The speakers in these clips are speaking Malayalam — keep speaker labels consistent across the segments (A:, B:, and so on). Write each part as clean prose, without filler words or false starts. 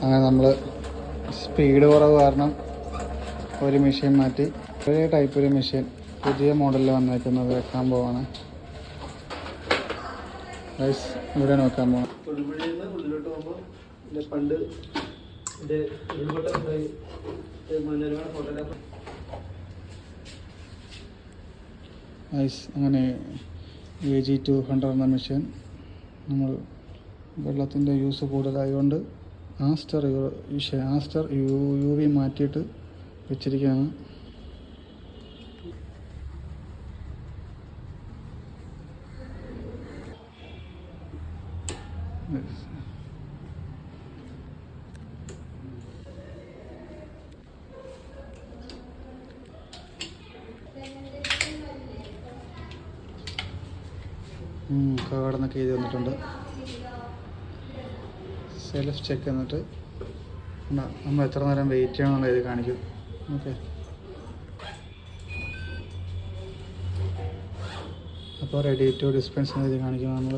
A: അങ്ങനെ നമ്മൾ സ്പീഡ് കുറവ് കാരണം ഒരു മെഷീൻ മാറ്റി ഒരേ ടൈപ്പ് ഒരു മെഷീൻ പുതിയ മോഡലിൽ വന്നേക്കുന്നത് വെക്കാൻ പോവാണ്. ഇവിടെ നോക്കാൻ പോവാം. അങ്ങനെ AG200 എന്ന മെഷീൻ നമ്മൾ വെള്ളത്തിൻ്റെ യൂസ് കൂടുതലായതുകൊണ്ട് ആസ്റ്റർ UV മാറ്റിയിട്ട് വെച്ചിരിക്കുകയാണ്. കടന്നൊക്കെ ചെയ്ത് തന്നിട്ടുണ്ട്. സെൽഫ് ചെക്ക് എന്നിട്ട് നമ്മൾ എത്ര നേരം വെയിറ്റ് ചെയ്യണമെന്നുള്ള ഇത് കാണിക്കും. ഓക്കെ, അപ്പോൾ റെഡി ടു ഡിസ്പെൻസ് എന്ന ഇത് കാണിക്കും. നമ്മൾ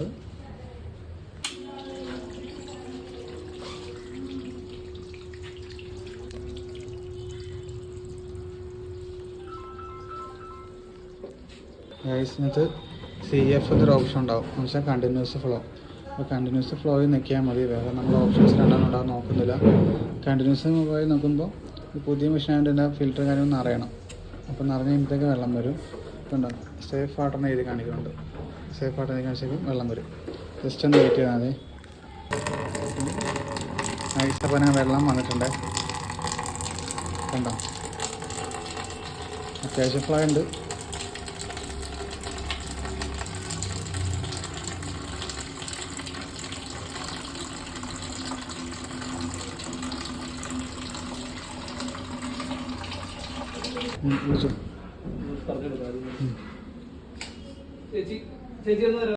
A: ഇതിനകത്ത് CF എന്നൊരു ഓപ്ഷൻ ഉണ്ടാവും, എന്ന് വെച്ചാൽ കണ്ടിന്യൂസ് ഫ്ലോ. അപ്പോൾ കണ്ടിന്യൂസ് ഫ്ലോയിൽ നിൽക്കിയാൽ മതി, വേറെ നമ്മൾ ഓപ്ഷൻസ് രണ്ടാമത് ഉണ്ടാകാൻ നോക്കുന്നില്ല. കണ്ടിന്യൂസ് ഫ്ലോയിൽ നോക്കുമ്പോൾ ഈ പുതിയ മെഷീൻ ആയതുകൊണ്ട് തന്നെ ഫിൽറ്റർ കാര്യം ഒന്ന് അറിയണം. അപ്പോൾ നിറഞ്ഞ് കഴിയുമ്പോഴത്തേക്ക് വെള്ളം വരും. ഇതുണ്ടോ, സേഫ് വാട്ടറിന് എഴുതി കാണിക്കുന്നുണ്ട്. സേഫ് വാട്ടർ എഴുതി കാണിച്ചേക്കും വെള്ളം വരും. ജസ്റ്റ് ഒന്ന് വെയിറ്റ് ചെയ്താൽ മതി. ഐസപ്പന വെള്ളം വന്നിട്ടുണ്ട്, കണ്ടോ, അത്യാവശ്യം ഫ്ലോ ഉണ്ട്. ചേച്ചി